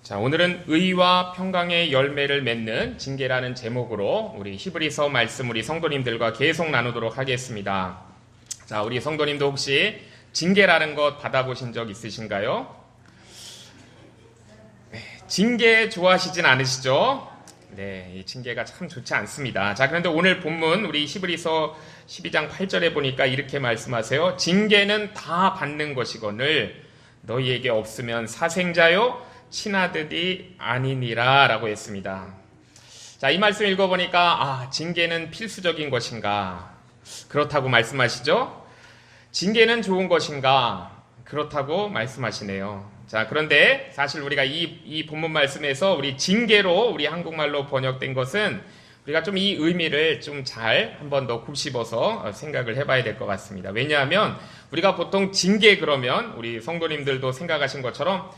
자, 오늘은 의와 평강의 열매를 맺는 징계라는 제목으로 우리 히브리서 말씀 우리 성도님들과 계속 나누도록 하겠습니다. 자, 우리 성도님도 혹시 징계라는 것 받아보신 적 있으신가요? 네, 징계 좋아하시진 않으시죠? 네, 이 징계가 참 좋지 않습니다. 자, 그런데 오늘 본문 우리 히브리서 12장 8절에 보니까 이렇게 말씀하세요. 징계는 다 받는 것이거늘 너희에게 없으면 사생자요 친아들이 아니니라 라고 했습니다. 자, 이 말씀 읽어보니까 징계는 필수적인 것인가? 그렇다고 말씀하시죠? 징계는 좋은 것인가? 그렇다고 말씀하시네요. 자, 그런데 사실 우리가 이 본문 말씀에서 우리 징계로 우리 한국말로 번역된 것은 우리가 좀 이 의미를 좀 잘 한 번 더 곱씹어서 생각을 해봐야 될 것 같습니다. 왜냐하면 우리가 보통 징계 그러면 우리 성도님들도 생각하신 것처럼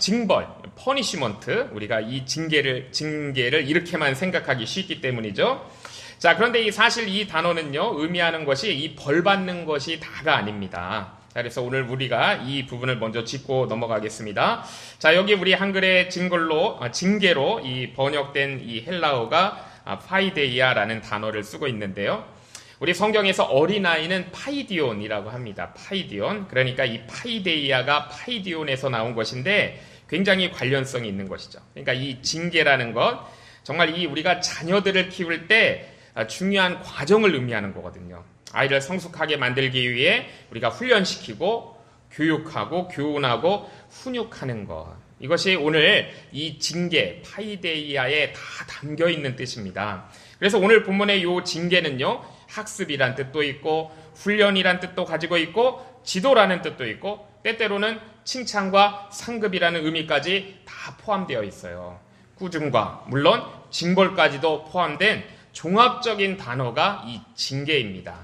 징벌, 퍼니시먼트, 우리가 이 징계를 이렇게만 생각하기 쉽기 때문이죠. 자, 그런데 사실 이 단어는요, 의미하는 것이 이 벌 받는 것이 다가 아닙니다. 자, 그래서 오늘 우리가 이 부분을 먼저 짚고 넘어가겠습니다. 자, 여기 우리 한글의 징계로 이 번역된 이 헬라어가 파이데이아라는 단어를 쓰고 있는데요. 우리 성경에서 어린아이는 파이디온이라고 합니다. 파이디온. 그러니까 이 파이데이아가 파이디온에서 나온 것인데 굉장히 관련성이 있는 것이죠. 그러니까 이 징계라는 것, 정말 이 우리가 자녀들을 키울 때 중요한 과정을 의미하는 거거든요. 아이를 성숙하게 만들기 위해 우리가 훈련시키고 교육하고 교훈하고 훈육하는 것. 이것이 오늘 이 징계, 파이데이아에 다 담겨 있는 뜻입니다. 그래서 오늘 본문의 이 징계는요, 학습이란 뜻도 있고 훈련이란 뜻도 가지고 있고 지도라는 뜻도 있고 때때로는 칭찬과 상급이라는 의미까지 다 포함되어 있어요. 꾸중과 물론 징벌까지도 포함된 종합적인 단어가 이 징계입니다.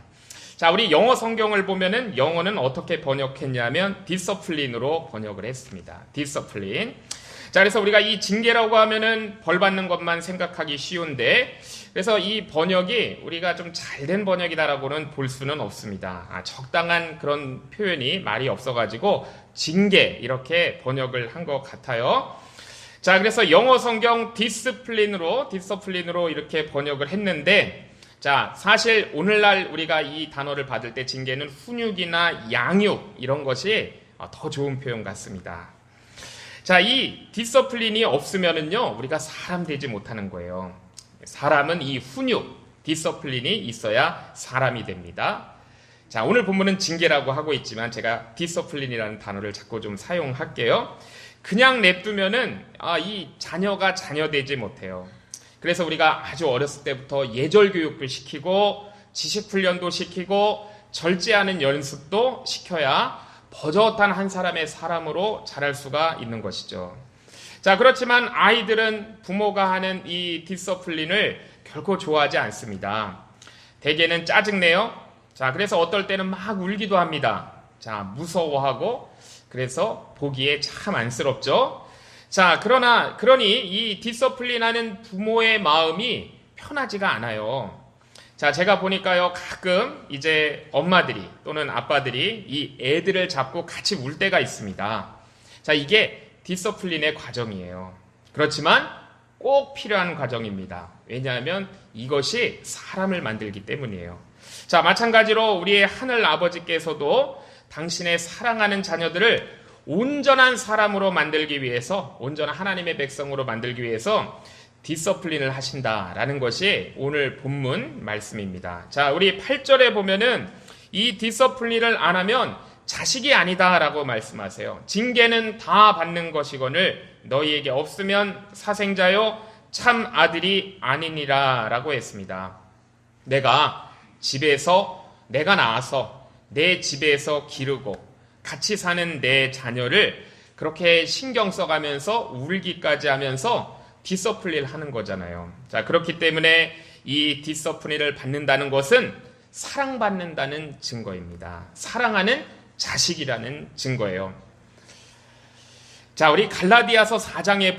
자, 우리 영어 성경을 보면은 영어는 어떻게 번역했냐면 디서플린으로 번역을 했습니다. 디서플린. 자, 그래서 우리가 이 징계라고 하면은 벌 받는 것만 생각하기 쉬운데, 그래서 이 번역이 우리가 좀 잘된 번역이다라고는 볼 수는 없습니다. 적당한 그런 표현이 말이 없어가지고 징계 이렇게 번역을 한 것 같아요. 자, 그래서 영어 성경 디서플린으로 이렇게 번역을 했는데, 자, 사실 오늘날 우리가 이 단어를 받을 때 징계는 훈육이나 양육 이런 것이 더 좋은 표현 같습니다. 자, 이 디서플린이 없으면은요, 우리가 사람 되지 못하는 거예요. 사람은 이 훈육, 디서플린이 있어야 사람이 됩니다. 자, 오늘 본문은 징계라고 하고 있지만 제가 디서플린이라는 단어를 자꾸 좀 사용할게요. 그냥 냅두면은 이 자녀가 자녀되지 못해요. 그래서 우리가 아주 어렸을 때부터 예절 교육도 시키고 지식 훈련도 시키고 절제하는 연습도 시켜야 버젓한 한 사람의 사람으로 자랄 수가 있는 것이죠. 자, 그렇지만 아이들은 부모가 하는 이 디서플린을 결코 좋아하지 않습니다. 대개는 짜증내요. 자, 그래서 어떨 때는 막 울기도 합니다. 자, 무서워하고 그래서 보기에 참 안쓰럽죠. 자, 그러니 이 디서플린하는 부모의 마음이 편하지가 않아요. 자, 제가 보니까요, 가끔 이제 엄마들이 또는 아빠들이 이 애들을 잡고 같이 울 때가 있습니다. 자, 이게 디서플린의 과정이에요. 그렇지만 꼭 필요한 과정입니다. 왜냐하면 이것이 사람을 만들기 때문이에요. 자, 마찬가지로 우리의 하늘 아버지께서도 당신의 사랑하는 자녀들을 온전한 사람으로 만들기 위해서, 온전한 하나님의 백성으로 만들기 위해서 디서플린을 하신다라는 것이 오늘 본문 말씀입니다. 자, 우리 8절에 보면은 이 디서플린을 안 하면 자식이 아니다라고 말씀하세요. 징계는 다 받는 것이거늘 너희에게 없으면 사생자요 참 아들이 아니니라 라고 했습니다. 내가 낳아서 내 집에서 기르고 같이 사는 내 자녀를 그렇게 신경 써가면서 울기까지 하면서 디서플린 하는 거잖아요. 자, 그렇기 때문에 이 디서플린을 받는다는 것은 사랑받는다는 증거입니다. 사랑하는 자식이라는 증거예요. 자, 우리 갈라디아서 4장에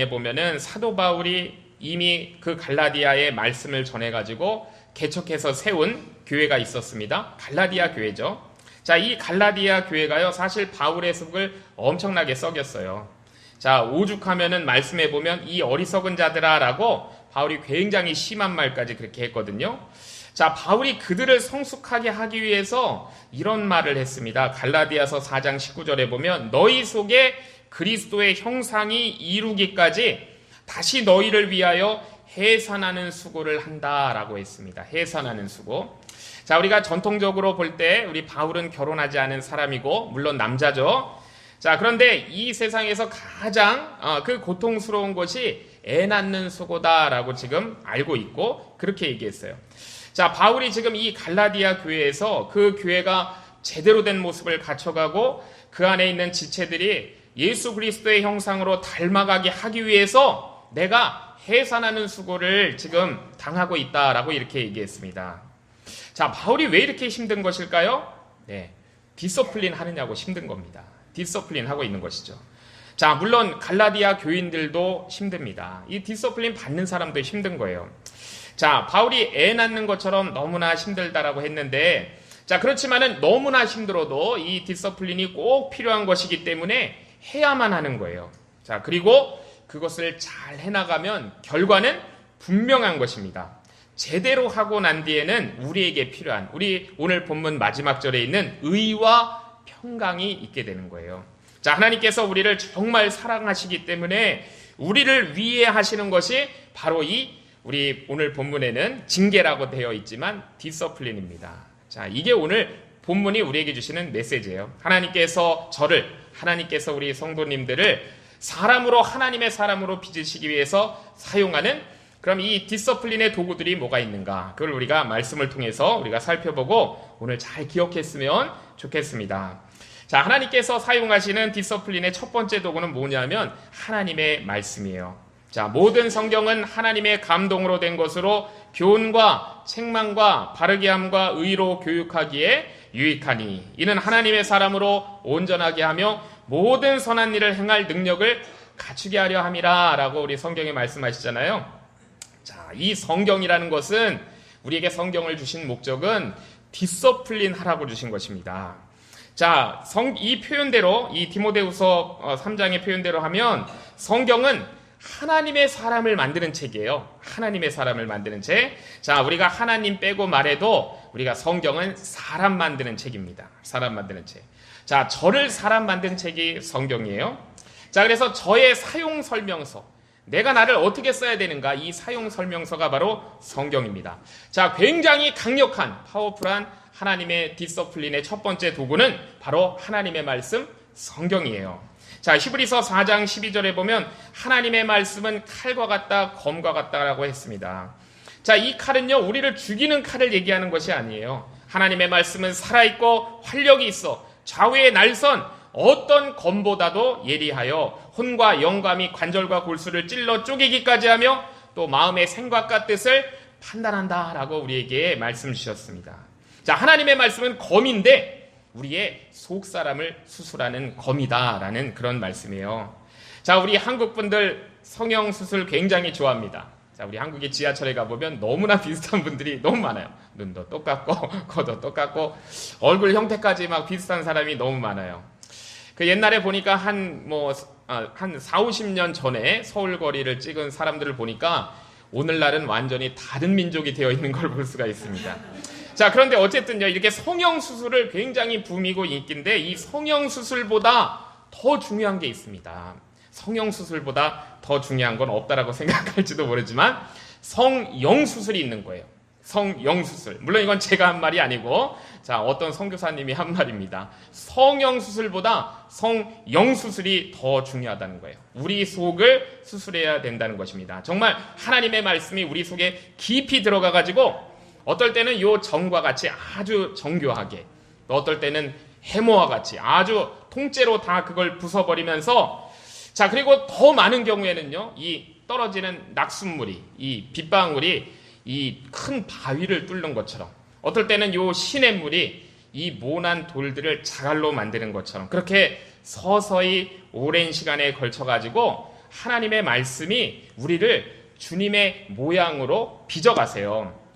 보면은 사도 바울이 이미 그 갈라디아의 말씀을 전해가지고 개척해서 세운 교회가 있었습니다. 갈라디아 교회죠. 자, 이 갈라디아 교회가요, 사실 바울의 속을 엄청나게 썩였어요. 자, 오죽하면은 말씀해 보면 이 어리석은 자들아라고 바울이 굉장히 심한 말까지 그렇게 했거든요. 자, 바울이 그들을 성숙하게 하기 위해서 이런 말을 했습니다. 갈라디아서 4장 19절에 보면 너희 속에 그리스도의 형상이 이루기까지 다시 너희를 위하여 해산하는 수고를 한다라고 했습니다. 해산하는 수고. 자, 우리가 전통적으로 볼 때 우리 바울은 결혼하지 않은 사람이고 물론 남자죠. 자, 그런데 이 세상에서 가장 그 고통스러운 것이 애 낳는 수고다라고 지금 알고 있고 그렇게 얘기했어요. 자, 바울이 지금 이 갈라디아 교회에서 그 교회가 제대로 된 모습을 갖춰가고 그 안에 있는 지체들이 예수 그리스도의 형상으로 닮아가게 하기 위해서 내가 해산하는 수고를 지금 당하고 있다라고 이렇게 얘기했습니다. 자, 바울이 왜 이렇게 힘든 것일까요? 네, 디서플린 하느냐고 힘든 겁니다. 디서플린 하고 있는 것이죠. 자, 물론 갈라디아 교인들도 힘듭니다. 이 디서플린 받는 사람도 힘든 거예요. 자, 바울이 애 낳는 것처럼 너무나 힘들다라고 했는데, 자, 그렇지만은 너무나 힘들어도 이 디서플린이 꼭 필요한 것이기 때문에 해야만 하는 거예요. 자, 그리고 그것을 잘 해나가면 결과는 분명한 것입니다. 제대로 하고 난 뒤에는 우리에게 필요한, 우리 오늘 본문 마지막 절에 있는 의와 평강이 있게 되는 거예요. 자, 하나님께서 우리를 정말 사랑하시기 때문에 우리를 위해 하시는 것이 바로 우리 오늘 본문에는 징계라고 되어 있지만 디서플린입니다. 자, 이게 오늘 본문이 우리에게 주시는 메시지예요. 하나님께서 하나님께서 우리 성도님들을 사람으로 하나님의 사람으로 빚으시기 위해서 사용하는 그럼 이 디서플린의 도구들이 뭐가 있는가? 그걸 우리가 말씀을 통해서 우리가 살펴보고 오늘 잘 기억했으면 좋겠습니다. 자, 하나님께서 사용하시는 디서플린의 첫 번째 도구는 뭐냐면 하나님의 말씀이에요. 자, 모든 성경은 하나님의 감동으로 된 것으로 교훈과 책망과 바르게 함과 의로 교육하기에 유익하니 이는 하나님의 사람으로 온전하게 하며 모든 선한 일을 행할 능력을 갖추게 하려 함이라 라고 우리 성경에 말씀하시잖아요. 자, 이 성경이라는 것은 우리에게 성경을 주신 목적은 디서플린 하라고 주신 것입니다. 자, 이 표현대로 이 디모데후서 3장의 표현대로 하면 성경은 하나님의 사람을 만드는 책이에요. 하나님의 사람을 만드는 책. 자, 우리가 하나님 빼고 말해도 우리가 성경은 사람 만드는 책입니다. 사람 만드는 책. 자, 저를 사람 만든 책이 성경이에요. 자, 그래서 저의 사용 설명서, 내가 나를 어떻게 써야 되는가, 이 사용 설명서가 바로 성경입니다. 자, 굉장히 강력한 파워풀한 하나님의 디서플린의 첫 번째 도구는 바로 하나님의 말씀 성경이에요. 자, 히브리서 4장 12절에 보면 하나님의 말씀은 칼과 같다, 검과 같다라고 했습니다. 자, 이 칼은요, 우리를 죽이는 칼을 얘기하는 것이 아니에요. 하나님의 말씀은 살아있고 활력이 있어 좌우의 날선 어떤 검보다도 예리하여 혼과 영감이 관절과 골수를 찔러 쪼개기까지 하며 또 마음의 생각과 뜻을 판단한다라고 우리에게 말씀 주셨습니다. 자, 하나님의 말씀은 검인데 우리의 속사람을 수술하는 검이다라는 그런 말씀이에요. 자, 우리 한국 분들 성형수술 굉장히 좋아합니다. 자, 우리 한국의 지하철에 가보면 너무나 비슷한 분들이 너무 많아요. 눈도 똑같고 코도 똑같고 얼굴 형태까지 막 비슷한 사람이 너무 많아요. 그 옛날에 보니까 한 4, 50년 전에 서울 거리를 찍은 사람들을 보니까 오늘날은 완전히 다른 민족이 되어 있는 걸 볼 수가 있습니다. 자, 그런데 어쨌든요, 이렇게 성형수술을 굉장히 붐이고 인기인데 이 성형수술보다 더 중요한 게 있습니다. 성형수술보다 더 중요한 건 없다라고 생각할지도 모르지만 성영수술이 있는 거예요. 성영수술. 물론 이건 제가 한 말이 아니고 자, 어떤 선교사님이 한 말입니다. 성영수술보다 성영수술이 더 중요하다는 거예요. 우리 속을 수술해야 된다는 것입니다. 정말 하나님의 말씀이 우리 속에 깊이 들어가가지고 어떨 때는 요 정과 같이 아주 정교하게, 또 어떨 때는 해모와 같이 아주 통째로 다 그걸 부숴버리면서, 자, 그리고 더 많은 경우에는요, 이 떨어지는 낙숫물이, 이 빗방울이 이 큰 바위를 뚫는 것처럼, 어떨 때는 요 시냇물이 이 모난 돌들을 자갈로 만드는 것처럼 그렇게 서서히 오랜 시간에 걸쳐가지고 하나님의 말씀이 우리를 주님의 모양으로 빚어가세요.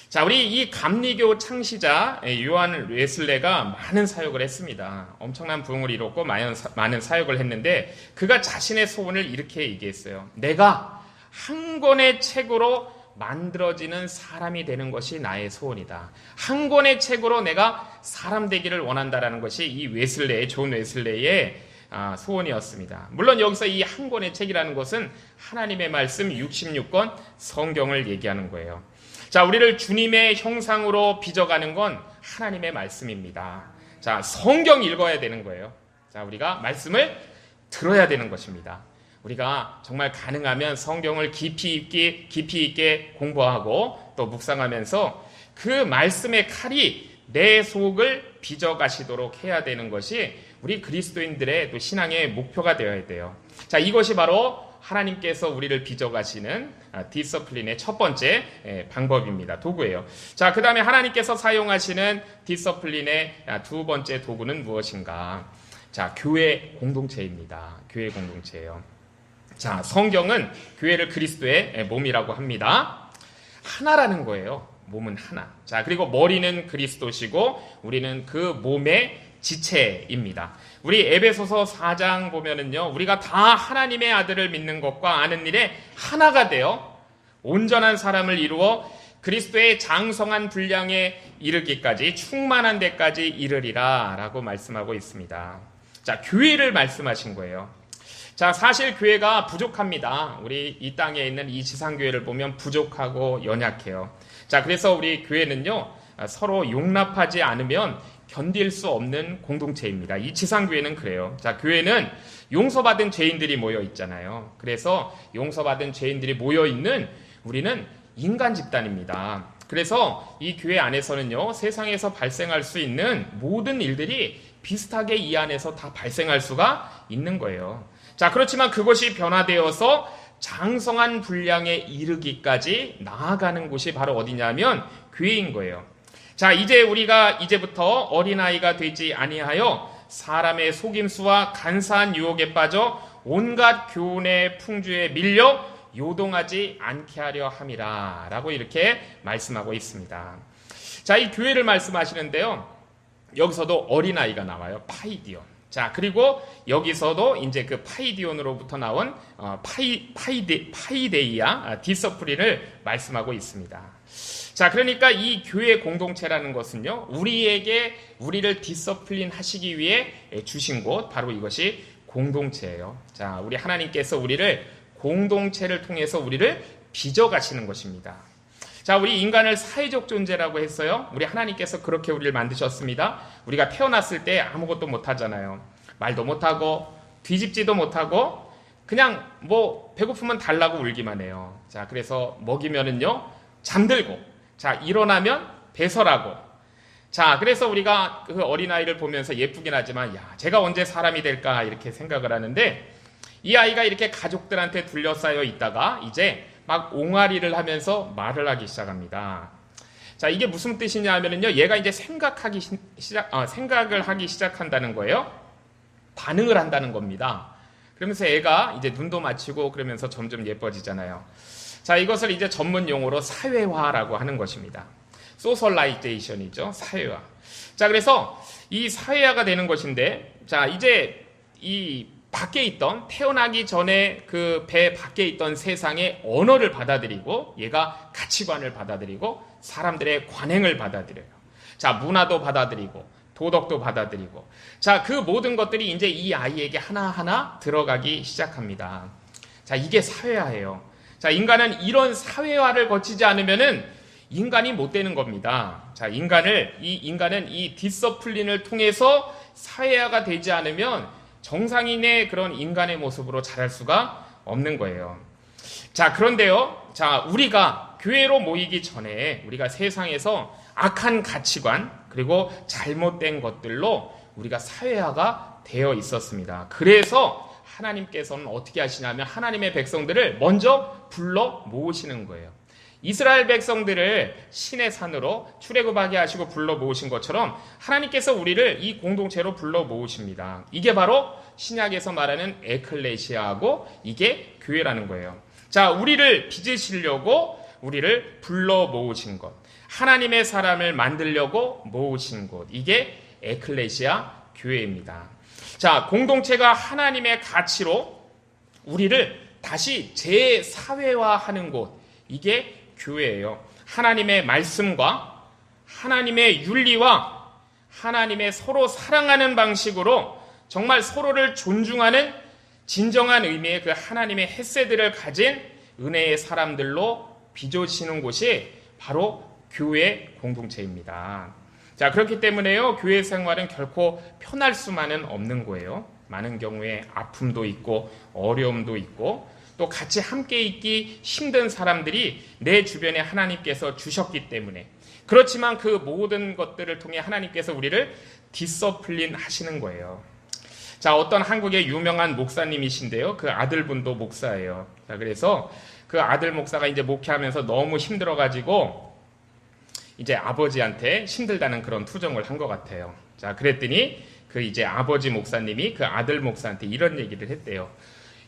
자, 우리 이 감리교 창시자 요한 웨슬레가 많은 사역을 했습니다. 엄청난 부흥을 이뤘고 많은 사역을 했는데 그가 자신의 소원을 이렇게 얘기했어요. 내가 한 권의 책으로 만들어지는 사람이 되는 것이 나의 소원이다. 한 권의 책으로 내가 사람 되기를 원한다라는 것이 이 존 웨슬레의 소원이었습니다. 물론 여기서 이 한 권의 책이라는 것은 하나님의 말씀 66권 성경을 얘기하는 거예요. 자, 우리를 주님의 형상으로 빚어가는 건 하나님의 말씀입니다. 자, 성경 읽어야 되는 거예요. 자, 우리가 말씀을 들어야 되는 것입니다. 우리가 정말 가능하면 성경을 깊이 있게 공부하고 또 묵상하면서 그 말씀의 칼이 내 속을 빚어가시도록 해야 되는 것이 우리 그리스도인들의 또 신앙의 목표가 되어야 돼요. 자, 이것이 바로 하나님께서 우리를 빚어가시는 디서플린의 첫 번째 방법입니다. 도구예요. 자, 그 다음에 하나님께서 사용하시는 디서플린의 두 번째 도구는 무엇인가? 자, 교회 공동체입니다. 교회 공동체예요. 자, 성경은 교회를 그리스도의 몸이라고 합니다. 하나라는 거예요. 몸은 하나. 자, 그리고 머리는 그리스도시고 우리는 그 몸의 지체입니다. 우리 에베소서 4장 보면은요, 우리가 다 하나님의 아들을 믿는 것과 아는 일에 하나가 되어 온전한 사람을 이루어 그리스도의 장성한 분량에 이르기까지 충만한 데까지 이르리라 라고 말씀하고 있습니다. 자, 교회를 말씀하신 거예요. 자, 사실 교회가 부족합니다. 우리 이 땅에 있는 이 지상교회를 보면 부족하고 연약해요. 자, 그래서 우리 교회는요, 서로 용납하지 않으면 견딜 수 없는 공동체입니다. 이 지상교회는 그래요. 자, 교회는 용서받은 죄인들이 모여 있잖아요. 그래서 용서받은 죄인들이 모여 있는 우리는 인간 집단입니다. 그래서 이 교회 안에서는요, 세상에서 발생할 수 있는 모든 일들이 비슷하게 이 안에서 다 발생할 수가 있는 거예요. 자, 그렇지만 그것이 변화되어서 장성한 분량에 이르기까지 나아가는 곳이 바로 어디냐면 교회인 거예요. 자, 이제 우리가 이제부터 어린아이가 되지 아니하여 사람의 속임수와 간사한 유혹에 빠져 온갖 교훈의 풍주에 밀려 요동하지 않게 하려 함이라 라고 이렇게 말씀하고 있습니다. 자, 이 교회를 말씀하시는데요, 여기서도 어린아이가 나와요. 파이디온. 자, 그리고 여기서도 이제 그 파이디온으로부터 나온 파이데이아 디서플린을 말씀하고 있습니다. 자, 그러니까 이 교회 공동체라는 것은요, 우리를 디서플린 하시기 위해 주신 곳, 바로 이것이 공동체예요. 자, 우리 하나님께서 우리를 공동체를 통해서 우리를 빚어가시는 것입니다. 자, 우리 인간을 사회적 존재라고 했어요. 우리 하나님께서 그렇게 우리를 만드셨습니다. 우리가 태어났을 때 아무것도 못하잖아요. 말도 못하고 뒤집지도 못하고 그냥 뭐 배고프면 달라고 울기만 해요. 자, 그래서 먹이면은요, 잠들고, 자, 일어나면 배설하고. 자, 그래서 우리가 그 어린아이를 보면서 예쁘긴 하지만, 야, 제가 언제 사람이 될까 이렇게 생각을 하는데, 이 아이가 이렇게 가족들한테 둘러싸여 있다가 이제 막 옹알이를 하면서 말을 하기 시작합니다. 자, 이게 무슨 뜻이냐 하면은요, 얘가 이제 생각을 하기 시작한다는 거예요. 반응을 한다는 겁니다. 그러면서 애가 이제 눈도 맞추고 그러면서 점점 예뻐지잖아요. 자, 이것을 이제 전문 용어로 사회화라고 하는 것입니다. 소셜라이제이션이죠. 사회화. 자, 그래서 이 사회화가 되는 것인데, 자, 이제 이 밖에 있던, 태어나기 전에 그 배 밖에 있던 세상의 언어를 받아들이고, 얘가 가치관을 받아들이고, 사람들의 관행을 받아들여요. 자, 문화도 받아들이고, 도덕도 받아들이고. 자, 그 모든 것들이 이제 이 아이에게 하나하나 들어가기 시작합니다. 자, 이게 사회화예요. 자, 인간은 이런 사회화를 거치지 않으면은 인간이 못 되는 겁니다. 자, 인간은 이 디서플린을 통해서 사회화가 되지 않으면 정상인의 그런 인간의 모습으로 자랄 수가 없는 거예요. 자, 그런데요, 자, 우리가 교회로 모이기 전에 우리가 세상에서 악한 가치관 그리고 잘못된 것들로 우리가 사회화가 되어 있었습니다. 그래서 하나님께서는 어떻게 하시냐면 하나님의 백성들을 먼저 불러 모으시는 거예요. 이스라엘 백성들을 신의 산으로 출애굽하게 하시고 불러 모으신 것처럼 하나님께서 우리를 이 공동체로 불러 모으십니다. 이게 바로 신약에서 말하는 에클레시아하고 이게 교회라는 거예요. 자, 우리를 빚으시려고 우리를 불러 모으신 것. 하나님의 사람을 만들려고 모으신 곳, 이게 에클레시아 교회입니다. 자, 공동체가 하나님의 가치로 우리를 다시 재사회화하는 곳, 이게 교회예요. 하나님의 말씀과 하나님의 윤리와 하나님의 서로 사랑하는 방식으로 정말 서로를 존중하는 진정한 의미의 그 하나님의 헤세드를 가진 은혜의 사람들로 빚어지는 곳이 바로 교회 공동체입니다. 자, 그렇기 때문에요, 교회 생활은 결코 편할 수만은 없는 거예요. 많은 경우에 아픔도 있고 어려움도 있고 또 같이 함께 있기 힘든 사람들이 내 주변에 하나님께서 주셨기 때문에, 그렇지만 그 모든 것들을 통해 하나님께서 우리를 디서플린 하시는 거예요. 자, 어떤 한국의 유명한 목사님이신데요, 그 아들분도 목사예요. 자, 그래서 그 아들 목사가 이제 목회하면서 너무 힘들어가지고 이제 아버지한테 힘들다는 그런 투정을 한 것 같아요. 자, 그랬더니 그 이제 아버지 목사님이 그 아들 목사한테 이런 얘기를 했대요.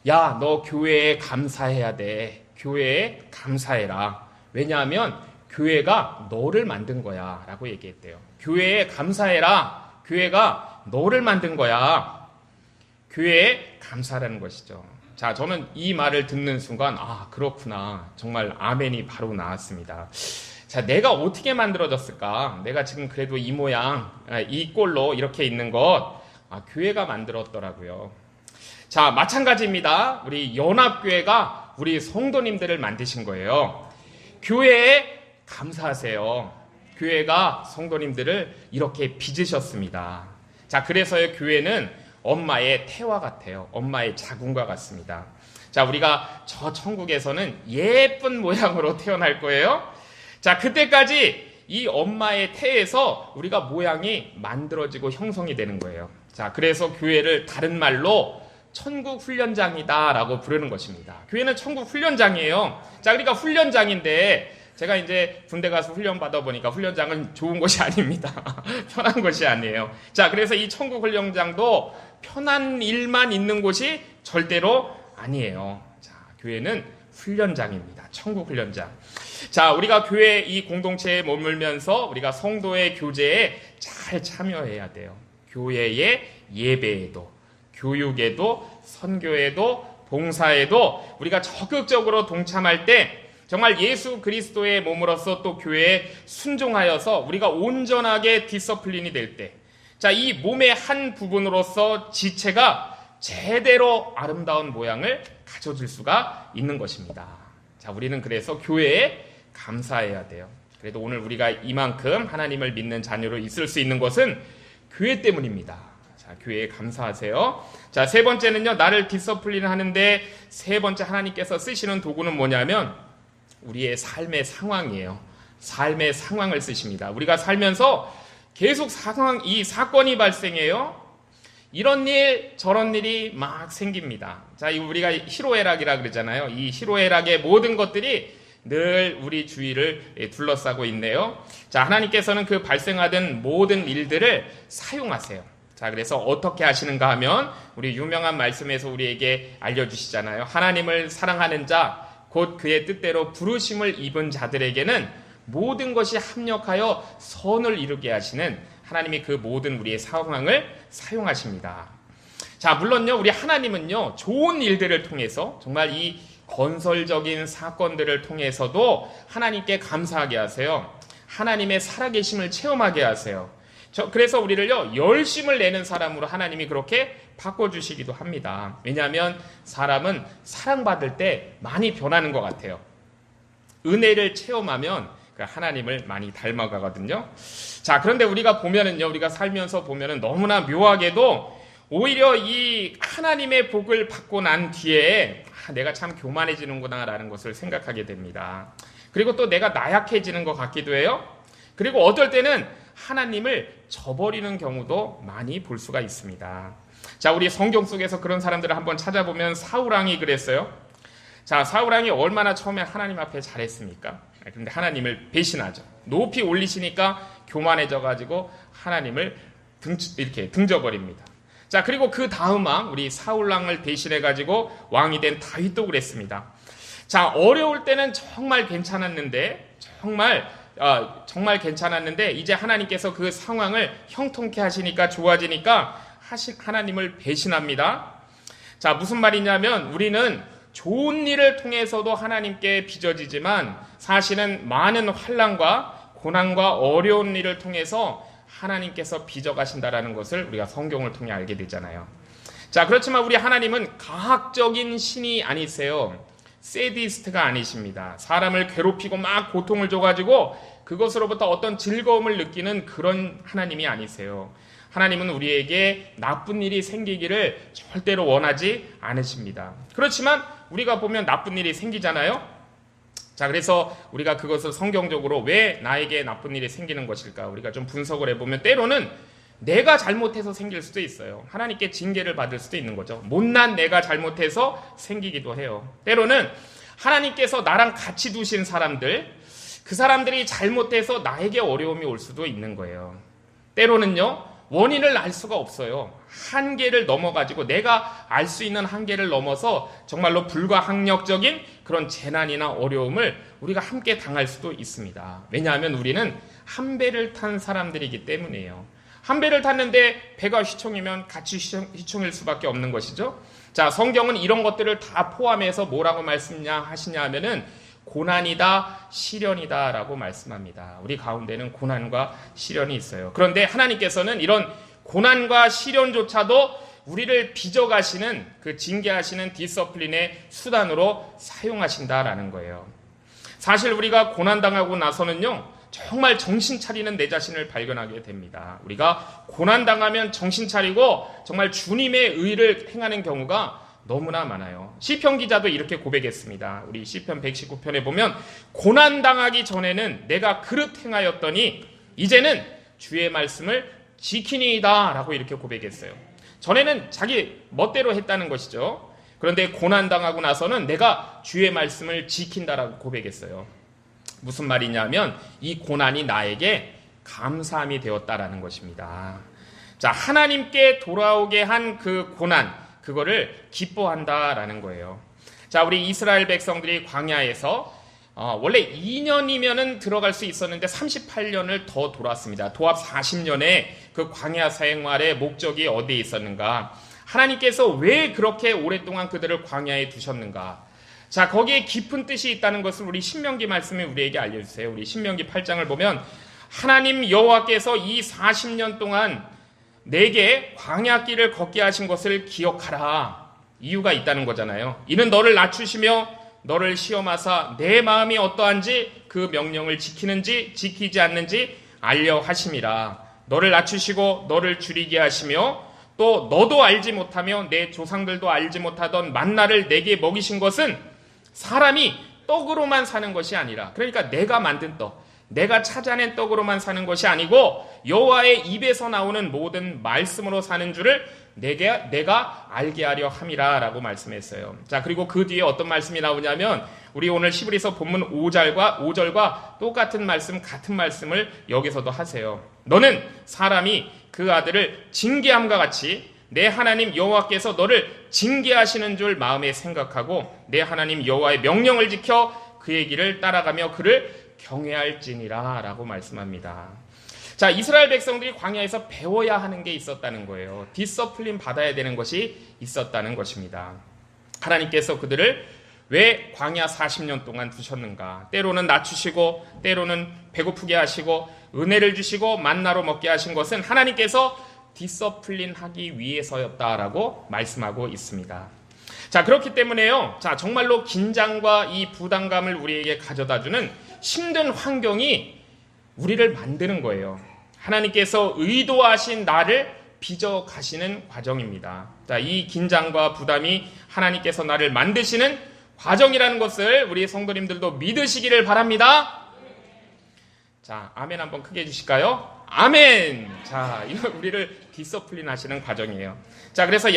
야, 너 교회에 감사해야 돼. 교회에 감사해라. 왜냐하면 교회가 너를 만든 거야 라고 얘기했대요. 교회에 감사해라. 교회가 너를 만든 거야. 교회에 감사라는 것이죠. 자, 저는 이 말을 듣는 순간 그렇구나. 정말 아멘이 바로 나왔습니다. 자, 내가 어떻게 만들어졌을까? 내가 지금 그래도 이 모양, 이 꼴로 이렇게 있는 것, 교회가 만들었더라고요. 자, 마찬가지입니다. 우리 연합교회가 우리 성도님들을 만드신 거예요. 교회에 감사하세요. 교회가 성도님들을 이렇게 빚으셨습니다. 자, 그래서요, 교회는 엄마의 태와 같아요. 엄마의 자궁과 같습니다. 자, 우리가 저 천국에서는 예쁜 모양으로 태어날 거예요. 자, 그때까지 이 엄마의 태에서 우리가 모양이 만들어지고 형성이 되는 거예요. 자, 그래서 교회를 다른 말로 천국 훈련장이다 라고 부르는 것입니다. 교회는 천국 훈련장이에요. 자, 그러니까 훈련장인데 제가 이제 군대 가서 훈련 받아보니까 훈련장은 좋은 곳이 아닙니다. 편한 곳이 아니에요. 자, 그래서 이 천국 훈련장도 편한 일만 있는 곳이 절대로 아니에요. 자, 교회는 훈련장입니다. 천국 훈련장. 자, 우리가 교회 이 공동체에 머물면서 우리가 성도의 교제에 잘 참여해야 돼요. 교회의 예배에도, 교육에도, 선교에도, 봉사에도 우리가 적극적으로 동참할 때 정말 예수 그리스도의 몸으로서 또 교회에 순종하여서 우리가 온전하게 디서플린이 될 때, 자, 이 몸의 한 부분으로서 지체가 제대로 아름다운 모양을 가져줄 수가 있는 것입니다. 자, 우리는 그래서 교회에 감사해야 돼요. 그래도 오늘 우리가 이만큼 하나님을 믿는 자녀로 있을 수 있는 것은 교회 때문입니다. 자, 교회에 감사하세요. 자, 세 번째는요, 나를 디서플린 하는데 세 번째 하나님께서 쓰시는 도구는 뭐냐면 우리의 삶의 상황이에요. 삶의 상황을 쓰십니다. 우리가 살면서 계속 이 사건이 발생해요. 이런 일, 저런 일이 막 생깁니다. 자, 우리가 희로애락이라 그러잖아요. 이 희로애락의 모든 것들이 늘 우리 주위를 둘러싸고 있네요. 자, 하나님께서는 그 발생하던 모든 일들을 사용하세요. 자, 그래서 어떻게 하시는가 하면 우리 유명한 말씀에서 우리에게 알려주시잖아요. 하나님을 사랑하는 자, 곧 그의 뜻대로 부르심을 입은 자들에게는 모든 것이 합력하여 선을 이루게 하시는 하나님이 그 모든 우리의 상황을 사용하십니다. 자, 물론요, 우리 하나님은요, 좋은 일들을 통해서 정말 이 건설적인 사건들을 통해서도 하나님께 감사하게 하세요. 하나님의 살아계심을 체험하게 하세요. 그래서 우리를요, 열심을 내는 사람으로 하나님이 그렇게 바꿔주시기도 합니다. 왜냐하면 사람은 사랑받을 때 많이 변하는 것 같아요. 은혜를 체험하면 그 하나님을 많이 닮아가거든요. 자, 그런데 우리가 보면은요, 우리가 살면서 보면은 너무나 묘하게도 오히려 이 하나님의 복을 받고 난 뒤에 내가 참 교만해지는구나 라는 것을 생각하게 됩니다. 그리고 또 내가 나약해지는 것 같기도 해요. 그리고 어떨 때는 하나님을 저버리는 경우도 많이 볼 수가 있습니다. 자, 우리 성경 속에서 그런 사람들을 한번 찾아보면 사울왕이 그랬어요. 자, 사울왕이 얼마나 처음에 하나님 앞에 잘했습니까? 그런데 하나님을 배신하죠. 높이 올리시니까 교만해져가지고 하나님을 이렇게 등져버립니다. 자, 그리고 그 다음 왕, 우리 사울왕을 배신해가지고 왕이 된 다윗도 그랬습니다. 자, 어려울 때는 정말 괜찮았는데 정말 정말 괜찮았는데 이제 하나님께서 그 상황을 형통케 하시니까 좋아지니까 하나님을 배신합니다. 자, 무슨 말이냐면 우리는 좋은 일을 통해서도 하나님께 빚어지지만 사실은 많은 환난과 고난과 어려운 일을 통해서 하나님께서 빚어가신다라는 것을 우리가 성경을 통해 알게 되잖아요. 자, 그렇지만 우리 하나님은 가학적인 신이 아니세요. 세디스트가 아니십니다. 사람을 괴롭히고 막 고통을 줘가지고 그것으로부터 어떤 즐거움을 느끼는 그런 하나님이 아니세요. 하나님은 우리에게 나쁜 일이 생기기를 절대로 원하지 않으십니다. 그렇지만 우리가 보면 나쁜 일이 생기잖아요. 자, 그래서 우리가 그것을 성경적으로 왜 나에게 나쁜 일이 생기는 것일까? 우리가 좀 분석을 해보면 때로는 내가 잘못해서 생길 수도 있어요. 하나님께 징계를 받을 수도 있는 거죠. 못난 내가 잘못해서 생기기도 해요. 때로는 하나님께서 나랑 같이 두신 사람들, 그 사람들이 잘못해서 나에게 어려움이 올 수도 있는 거예요. 때로는요, 원인을 알 수가 없어요. 한계를 넘어가지고 내가 알 수 있는 한계를 넘어서 정말로 불가항력적인 그런 재난이나 어려움을 우리가 함께 당할 수도 있습니다. 왜냐하면 우리는 한 배를 탄 사람들이기 때문이에요. 한 배를 탔는데 배가 휘청이면 같이 휘청일 수밖에 없는 것이죠. 자, 성경은 이런 것들을 다 포함해서 뭐라고 하시냐 하면은 고난이다, 시련이다 라고 말씀합니다. 우리 가운데는 고난과 시련이 있어요. 그런데 하나님께서는 이런 고난과 시련조차도 우리를 빚어가시는 그 징계하시는 디서플린의 수단으로 사용하신다라는 거예요. 사실 우리가 고난당하고 나서는요, 정말 정신 차리는 내 자신을 발견하게 됩니다. 우리가 고난당하면 정신 차리고 정말 주님의 의를 행하는 경우가 너무나 많아요. 시편 기자도 이렇게 고백했습니다. 우리 시편 119편에 보면 고난당하기 전에는 내가 그릇 행하였더니 이제는 주의 말씀을 지키니이다 라고 이렇게 고백했어요. 전에는 자기 멋대로 했다는 것이죠. 그런데 고난당하고 나서는 내가 주의 말씀을 지킨다라고 고백했어요. 무슨 말이냐면 이 고난이 나에게 감사함이 되었다라는 것입니다. 자, 하나님께 돌아오게 한 그 고난, 그거를 기뻐한다라는 거예요. 자, 우리 이스라엘 백성들이 광야에서 원래 2년이면은 들어갈 수 있었는데 38년을 더 돌았습니다. 도합 40년의 그 광야 생활의 목적이 어디에 있었는가? 하나님께서 왜 그렇게 오랫동안 그들을 광야에 두셨는가? 자, 거기에 깊은 뜻이 있다는 것을 우리 신명기 말씀이 우리에게 알려주세요. 우리 신명기 8장을 보면 하나님 여호와께서 이 40년 동안 내게 광야길을 걷게 하신 것을 기억하라. 이유가 있다는 거잖아요. 이는 너를 낮추시며 너를 시험하사 내 마음이 어떠한지 그 명령을 지키는지 지키지 않는지 알려 하심이라. 너를 낮추시고 너를 줄이게 하시며 또 너도 알지 못하며 내 조상들도 알지 못하던 만나를 내게 먹이신 것은 사람이 떡으로만 사는 것이 아니라, 그러니까 내가 만든 떡, 내가 찾아낸 떡으로만 사는 것이 아니고 여호와의 입에서 나오는 모든 말씀으로 사는 줄을 내가 알게 하려 함이라 라고 말씀했어요. 자, 그리고 그 뒤에 어떤 말씀이 나오냐면 우리 오늘 히브리서 본문 5절과 똑같은 말씀, 같은 말씀을 여기서도 하세요. 너는 사람이 그 아들을 징계함과 같이 내 하나님 여호와께서 너를 징계하시는 줄 마음에 생각하고 내 하나님 여호와의 명령을 지켜 그의 길을 따라가며 그를 경외할지니라 라고 말씀합니다. 자, 이스라엘 백성들이 광야에서 배워야 하는 게 있었다는 거예요. 디서플린 받아야 되는 것이 있었다는 것입니다. 하나님께서 그들을 왜 광야 40년 동안 두셨는가? 때로는 낮추시고 때로는 배고프게 하시고 은혜를 주시고 만나로 먹게 하신 것은 하나님께서 디서플린 하기 위해서였다라고 말씀하고 있습니다. 자, 그렇기 때문에요. 자, 정말로 긴장과 이 부담감을 우리에게 가져다주는 힘든 환경이 우리를 만드는 거예요. 하나님께서 의도하신 나를 빚어 가시는 과정입니다. 자, 이 긴장과 부담이 하나님께서 나를 만드시는 과정이라는 것을 우리 성도님들도 믿으시기를 바랍니다. 자, 아멘 한번 크게 해주실까요? 아멘! 자, 이건 우리를 디서플린 하시는 과정이에요. 자, 그래서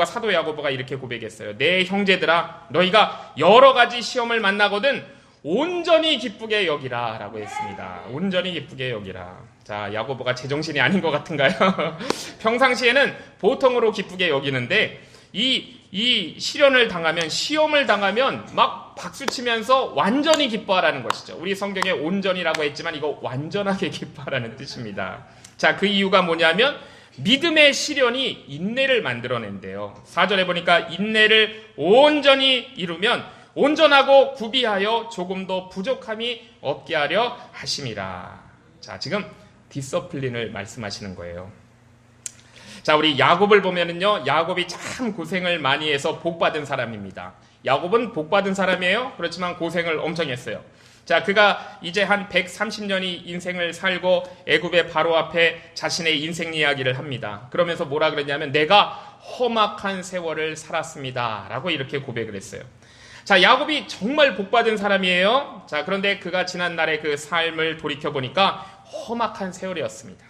사도 야고보가 이렇게 고백했어요. 내 형제들아, 너희가 여러 가지 시험을 만나거든 온전히 기쁘게 여기라 라고 했습니다. 온전히 기쁘게 여기라. 자, 야고보가 제정신이 아닌 것 같은가요? 평상시에는 보통으로 기쁘게 여기는데 이 시련을 당하면, 시험을 당하면 막 박수치면서 완전히 기뻐하라는 것이죠. 우리 성경에 온전이라고 했지만 이거 완전하게 기뻐하라는 뜻입니다. 자, 그 이유가 뭐냐면 믿음의 시련이 인내를 만들어낸대요. 4절에 보니까 인내를 온전히 이루면 온전하고 구비하여 조금도 부족함이 없게 하려 하심이라. 자, 지금 디서플린을 말씀하시는 거예요. 자, 우리 야곱을 보면은요, 야곱이 참 고생을 많이 해서 복받은 사람입니다. 야곱은 복받은 사람이에요. 그렇지만 고생을 엄청 했어요. 자, 그가 이제 한 130년이 인생을 살고 애굽의 바로 앞에 자신의 인생 이야기를 합니다. 그러면서 뭐라 그러냐면 내가 험악한 세월을 살았습니다 라고 이렇게 고백을 했어요. 자, 야곱이 정말 복받은 사람이에요. 자, 그런데 그가 지난날의 그 삶을 돌이켜보니까 험악한 세월이었습니다.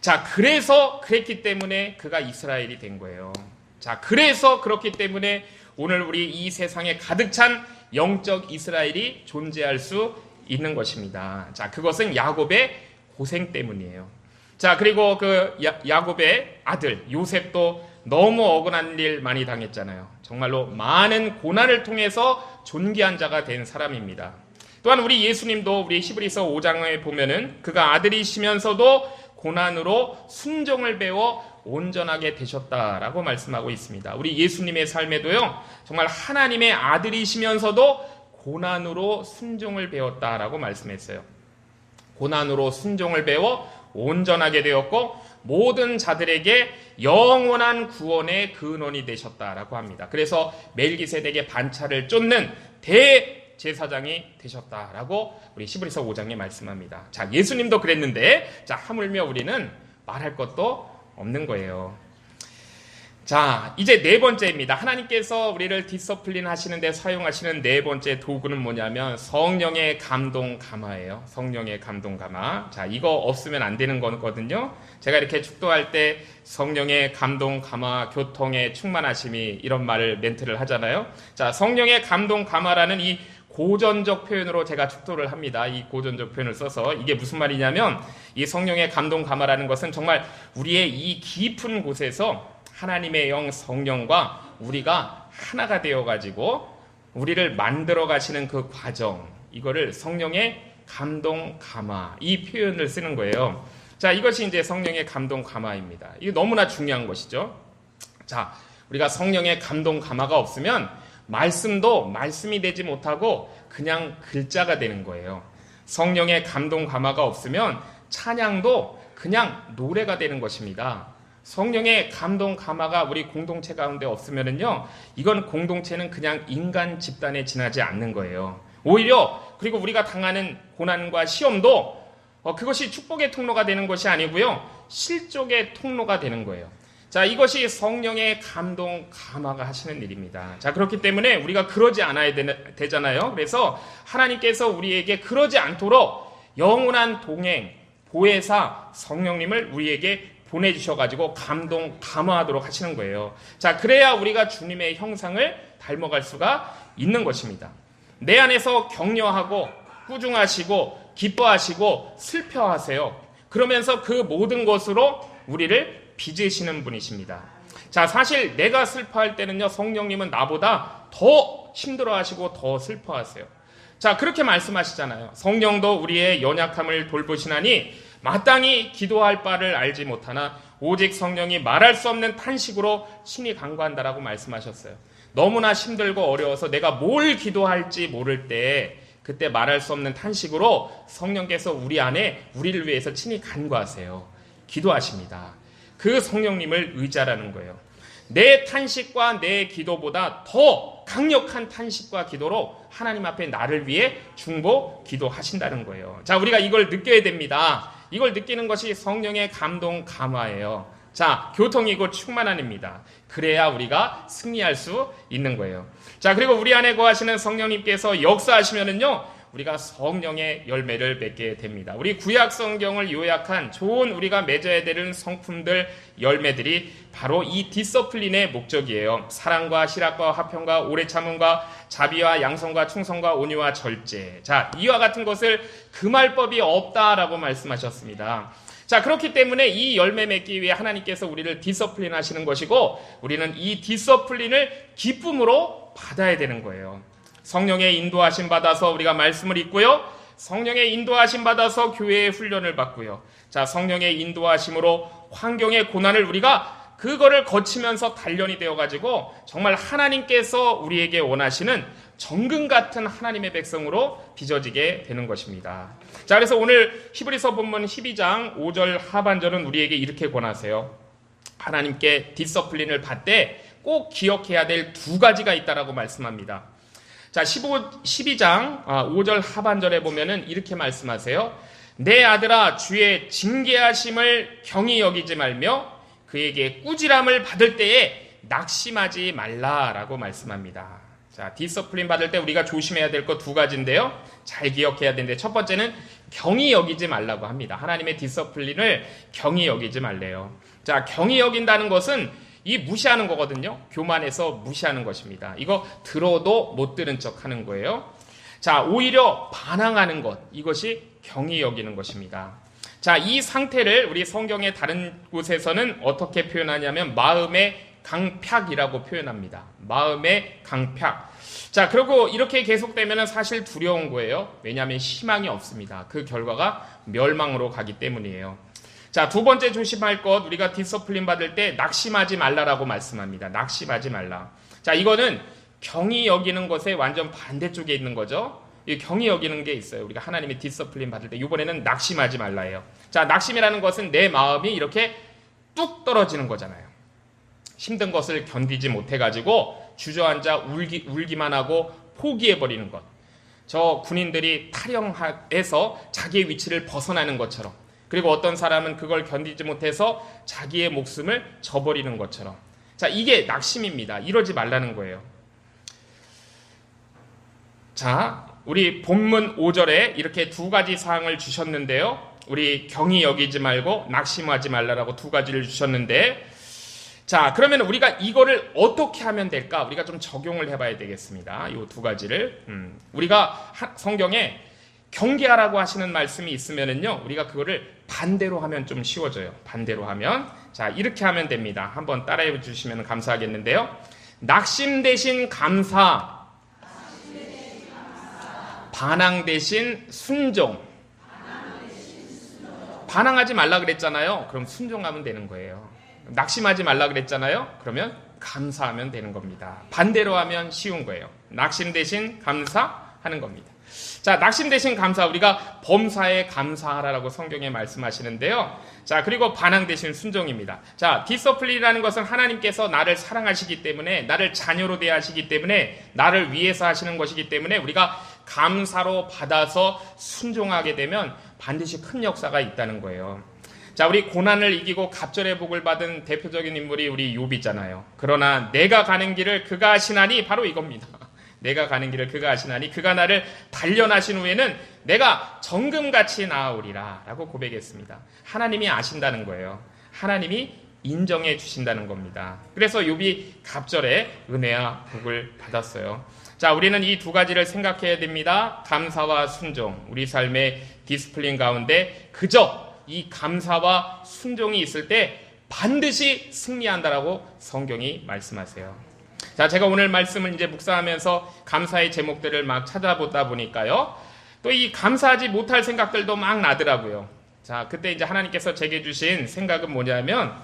자, 그래서 그랬기 때문에 그가 이스라엘이 된 거예요. 자, 그래서 그렇기 때문에 오늘 우리 이 세상에 가득 찬 영적 이스라엘이 존재할 수 있는 것입니다. 자, 그것은 야곱의 고생 때문이에요. 자, 그리고 그 야곱의 아들 요셉도 너무 억울한 일 많이 당했잖아요. 정말로 많은 고난을 통해서 존귀한 자가 된 사람입니다. 또한 우리 예수님도 우리 히브리서 5장에 보면은 그가 아들이시면서도 고난으로 순종을 배워 온전하게 되셨다라고 말씀하고 있습니다. 우리 예수님의 삶에도요, 정말 하나님의 아들이시면서도 고난으로 순종을 배웠다라고 말씀했어요. 고난으로 순종을 배워 온전하게 되었고 모든 자들에게 영원한 구원의 근원이 되셨다라고 합니다. 그래서 멜기세덱의 반차를 쫓는 대제사장이 되셨다라고 우리 히브리서 5장에 말씀합니다. 자, 예수님도 그랬는데, 자, 하물며 우리는 말할 것도 없는 거예요. 자, 이제 네 번째입니다. 하나님께서 우리를 디서플린 하시는데 사용하시는 네 번째 도구는 뭐냐면 성령의 감동 감화예요. 성령의 감동 감화. 자, 이거 없으면 안 되는 거거든요. 제가 이렇게 축도할 때 성령의 감동 감화, 교통의 충만하심이 이런 말을 멘트를 하잖아요. 자, 성령의 감동 감화라는 이 고전적 표현으로 제가 축도를 합니다. 이 고전적 표현을 써서 이게 무슨 말이냐면 이 성령의 감동 감화라는 것은 정말 우리의 이 깊은 곳에서 하나님의 영 성령과 우리가 하나가 되어가지고 우리를 만들어 가시는 그 과정, 이거를 성령의 감동 감화, 이 표현을 쓰는 거예요. 자, 이것이 이제 성령의 감동 감화입니다. 이게 너무나 중요한 것이죠. 자, 우리가 성령의 감동 감화가 없으면 말씀도 말씀이 되지 못하고 그냥 글자가 되는 거예요. 성령의 감동 감화가 없으면 찬양도 그냥 노래가 되는 것입니다. 성령의 감동 감화가 우리 공동체 가운데 없으면은요, 이건 공동체는 그냥 인간 집단에 지나지 않는 거예요. 오히려 그리고 우리가 당하는 고난과 시험도 그것이 축복의 통로가 되는 것이 아니고요, 실족의 통로가 되는 거예요. 자, 이것이 성령의 감동 감화가 하시는 일입니다. 자, 그렇기 때문에 우리가 그러지 않아야 되잖아요. 그래서 하나님께서 우리에게 그러지 않도록 영원한 동행, 보혜사 성령님을 우리에게 보내주셔가지고 감동 감화하도록 하시는 거예요. 자, 그래야 우리가 주님의 형상을 닮아갈 수가 있는 것입니다. 내 안에서 격려하고 꾸중하시고 기뻐하시고 슬퍼하세요. 그러면서 그 모든 것으로 우리를 빚으시는 분이십니다. 자, 사실 내가 슬퍼할 때는요, 성령님은 나보다 더 힘들어하시고 더 슬퍼하세요. 자, 그렇게 말씀하시잖아요. 성령도 우리의 연약함을 돌보시나니 마땅히 기도할 바를 알지 못하나 오직 성령이 말할 수 없는 탄식으로 친히 간구한다라고 말씀하셨어요. 너무나 힘들고 어려워서 내가 뭘 기도할지 모를 때 그때 말할 수 없는 탄식으로 성령께서 우리 안에 우리를 위해서 친히 간구하세요. 기도하십니다. 그 성령님을 의지하라는 거예요. 내 탄식과 내 기도보다 더 강력한 탄식과 기도로 하나님 앞에 나를 위해 중보 기도하신다는 거예요. 자, 우리가 이걸 느껴야 됩니다. 이걸 느끼는 것이 성령의 감동 감화예요. 자, 교통이고 충만함입니다. 그래야 우리가 승리할 수 있는 거예요. 자, 그리고 우리 안에 거하시는 성령님께서 역사하시면은요, 우리가 성령의 열매를 맺게 됩니다. 우리 구약 성경을 요약한 좋은 우리가 맺어야 되는 성품들, 열매들이 바로 이 디서플린의 목적이에요. 사랑과 실학과 화평과 오래 참음과 자비와 양성과 충성과 온유와 절제. 자, 이와 같은 것을 금할 법이 없다라고 말씀하셨습니다. 자, 그렇기 때문에 이 열매 맺기 위해 하나님께서 우리를 디서플린 하시는 것이고 우리는 이 디서플린을 기쁨으로 받아야 되는 거예요. 성령의 인도하심 받아서 우리가 말씀을 읽고요. 성령의 인도하심 받아서 교회의 훈련을 받고요. 자, 성령의 인도하심으로 환경의 고난을 우리가 그거를 거치면서 단련이 되어가지고 정말 하나님께서 우리에게 원하시는 정금 같은 하나님의 백성으로 빚어지게 되는 것입니다. 자, 그래서 오늘 히브리서 본문 12장 5절 하반절은 우리에게 이렇게 권하세요. 하나님께 디서플린을 받되 꼭 기억해야 될 두 가지가 있다라고 말씀합니다. 자, 12장 5절 하반절에 보면은 이렇게 말씀하세요. 내 아들아, 주의 징계하심을 경히 여기지 말며 그에게 꾸지람을 받을 때에 낙심하지 말라라고 말씀합니다. 자, 디서플린 받을 때 우리가 조심해야 될 것 두 가지인데요. 잘 기억해야 되는데 첫 번째는 경히 여기지 말라고 합니다. 하나님의 디서플린을 경히 여기지 말래요. 자, 경히 여긴다는 것은 이 무시하는 거거든요. 교만해서 무시하는 것입니다. 이거 들어도 못 들은 척 하는 거예요. 자, 오히려 반항하는 것, 이것이 경히 여기는 것입니다. 자, 이 상태를 우리 성경의 다른 곳에서는 어떻게 표현하냐면 마음의 강팍이라고 표현합니다. 마음의 강팍. 자, 그리고 이렇게 계속되면 사실 두려운 거예요. 왜냐하면 희망이 없습니다. 그 결과가 멸망으로 가기 때문이에요. 자, 두 번째 조심할 것, 우리가 디서플린 받을 때 낙심하지 말라라고 말씀합니다. 낙심하지 말라. 자, 이거는 경히 여기는 것에 완전 반대쪽에 있는 거죠. 이 경히 여기는 게 있어요. 우리가 하나님의 디서플린 받을 때 이번에는 낙심하지 말라예요. 자, 낙심이라는 것은 내 마음이 이렇게 뚝 떨어지는 거잖아요. 힘든 것을 견디지 못해가지고 주저앉아 울기만 하고 포기해버리는 것. 저 군인들이 탈영해서 자기의 위치를 벗어나는 것처럼, 그리고 어떤 사람은 그걸 견디지 못해서 자기의 목숨을 저버리는 것처럼. 자, 이게 낙심입니다. 이러지 말라는 거예요. 자, 우리 본문 5절에 이렇게 두 가지 사항을 주셨는데요. 우리 경히 여기지 말고 낙심하지 말라라고 두 가지를 주셨는데, 자, 그러면 우리가 이거를 어떻게 하면 될까? 우리가 좀 적용을 해봐야 되겠습니다. 이 두 가지를. 우리가 성경에 경계하라고 하시는 말씀이 있으면은요, 우리가 그거를 반대로 하면 좀 쉬워져요. 반대로 하면. 자, 이렇게 하면 됩니다. 한번 따라해 주시면 감사하겠는데요. 낙심 대신 감사, 반항 대신 순종. 반항하지 말라 그랬잖아요. 그럼 순종하면 되는 거예요. 낙심하지 말라 그랬잖아요. 그러면 감사하면 되는 겁니다. 반대로 하면 쉬운 거예요. 낙심 대신 감사하는 겁니다. 자, 낙심 대신 감사, 우리가 범사에 감사하라라고 성경에 말씀하시는데요. 자, 그리고 반항 대신 순종입니다. 자, 디서플린이라는 것은 하나님께서 나를 사랑하시기 때문에, 나를 자녀로 대하시기 때문에, 나를 위해서 하시는 것이기 때문에 우리가 감사로 받아서 순종하게 되면 반드시 큰 역사가 있다는 거예요. 자, 우리 고난을 이기고 갑절의 복을 받은 대표적인 인물이 우리 욥이잖아요. 그러나 내가 가는 길을 그가 아시나니, 바로 이겁니다. 내가 가는 길을 그가 아시나니 그가 나를 단련하신 후에는 내가 정금같이 나아오리라 라고 고백했습니다. 하나님이 아신다는 거예요. 하나님이 인정해 주신다는 겁니다. 그래서 욥이 갑절에 은혜와 복을 받았어요. 자, 우리는 이 두 가지를 생각해야 됩니다. 감사와 순종. 우리 삶의 디스플린 가운데 그저 이 감사와 순종이 있을 때 반드시 승리한다라고 성경이 말씀하세요. 자, 제가 오늘 말씀을 이제 묵상하면서 감사의 제목들을 막 찾아보다 보니까요, 또 이 감사하지 못할 생각들도 막 나더라고요. 자, 그때 이제 하나님께서 제게 주신 생각은 뭐냐면,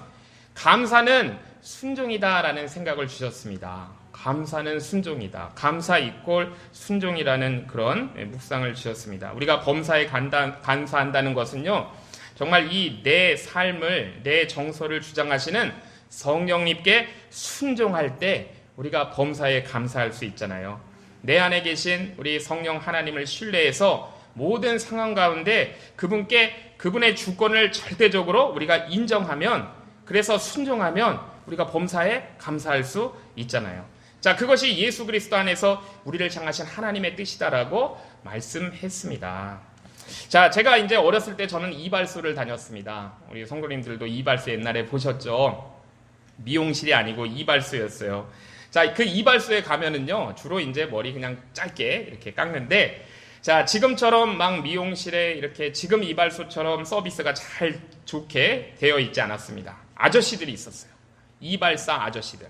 감사는 순종이다라는 생각을 주셨습니다. 감사는 순종이다. 감사 이꼴 순종이라는 그런 묵상을 주셨습니다. 우리가 범사에 감사한다는 것은요, 정말 이 내 삶을, 내 정서를 주장하시는 성령님께 순종할 때 우리가 범사에 감사할 수 있잖아요. 내 안에 계신 우리 성령 하나님을 신뢰해서 모든 상황 가운데 그분의 주권을 절대적으로 우리가 인정하면, 그래서 순종하면 우리가 범사에 감사할 수 있잖아요. 자, 그것이 예수 그리스도 안에서 우리를 향하신 하나님의 뜻이다라고 말씀했습니다. 자, 제가 이제 어렸을 때 저는 이발소를 다녔습니다. 우리 성도님들도 이발소 옛날에 보셨죠? 미용실이 아니고 이발소였어요. 자, 그 이발소에 가면은요, 주로 이제 머리 그냥 짧게 이렇게 깎는데, 자, 지금처럼 막 미용실에 이렇게 지금 이발소처럼 서비스가 잘 좋게 되어 있지 않았습니다. 아저씨들이 있었어요. 이발사 아저씨들.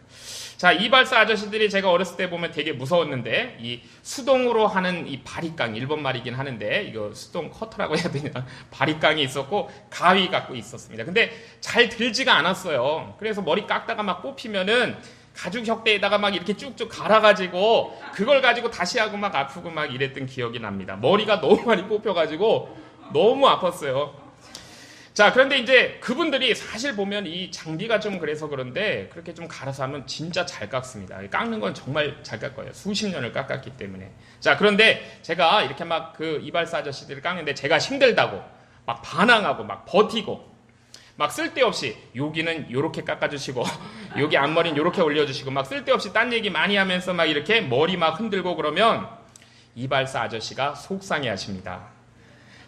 자, 이발사 아저씨들이 제가 어렸을 때 보면 되게 무서웠는데, 이 수동으로 하는 이 바리깡, 일본 말이긴 하는데, 이거 수동 커터라고 해야 되나? 바리깡이 있었고, 가위 갖고 있었습니다. 근데 잘 들지가 않았어요. 그래서 머리 깎다가 막 뽑히면은, 가죽 혁대에다가 막 이렇게 쭉쭉 갈아가지고, 그걸 가지고 다시 하고 막 아프고 막 이랬던 기억이 납니다. 머리가 너무 많이 뽑혀가지고, 너무 아팠어요. 자, 그런데 이제 그분들이 사실 보면 이 장비가 좀 그래서 그런데 그렇게 좀 갈아서 하면 진짜 잘 깎습니다. 깎는 건 정말 잘 깎아요. 수십 년을 깎았기 때문에. 자, 그런데 제가 이렇게 막 그 이발사 아저씨들을 깎는데 제가 힘들다고 막 반항하고 막 버티고 막 쓸데없이 여기는 요렇게 깎아주시고 여기 앞머리는 요렇게 올려주시고 막 쓸데없이 딴 얘기 많이 하면서 막 이렇게 머리 막 흔들고 그러면 이발사 아저씨가 속상해 하십니다.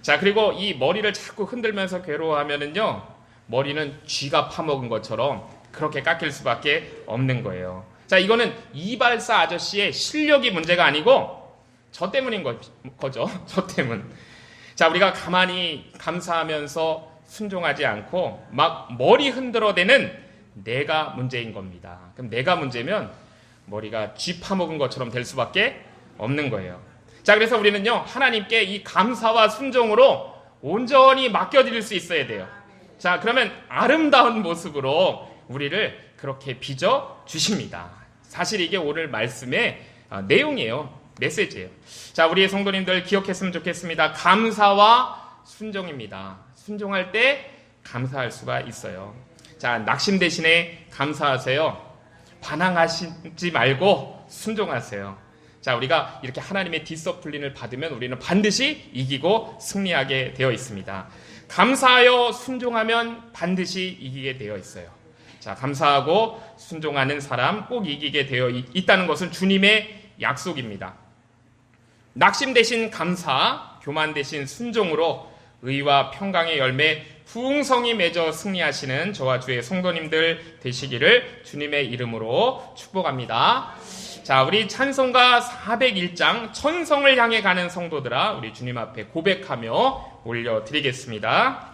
자, 그리고 이 머리를 자꾸 흔들면서 괴로워하면은요, 머리는 쥐가 파먹은 것처럼 그렇게 깎일 수밖에 없는 거예요. 자, 이거는 이발사 아저씨의 실력이 문제가 아니고 저 때문인 거죠. 저 때문. 자, 우리가 가만히 감사하면서 순종하지 않고 막 머리 흔들어대는 내가 문제인 겁니다. 그럼 내가 문제면 머리가 쥐 파먹은 것처럼 될 수밖에 없는 거예요. 자, 그래서 우리는요, 하나님께 이 감사와 순종으로 온전히 맡겨드릴 수 있어야 돼요. 자, 그러면 아름다운 모습으로 우리를 그렇게 빚어 주십니다. 사실 이게 오늘 말씀의 내용이에요. 메시지예요. 자, 우리 성도님들 기억했으면 좋겠습니다. 감사와 순종입니다. 순종할 때 감사할 수가 있어요. 자, 낙심 대신에 감사하세요. 반항하시지 말고 순종하세요. 자, 우리가 이렇게 하나님의 디서플린을 받으면 우리는 반드시 이기고 승리하게 되어 있습니다. 감사하여 순종하면 반드시 이기게 되어 있어요. 자, 감사하고 순종하는 사람 꼭 이기게 되어 있다는 것은 주님의 약속입니다. 낙심 대신 감사, 교만 대신 순종으로 의와 평강의 열매 풍성히 맺어 승리하시는 저와 주의 성도님들 되시기를 주님의 이름으로 축복합니다. 자, 우리 찬송가 401장 천성을 향해 가는 성도들아, 우리 주님 앞에 고백하며 올려드리겠습니다.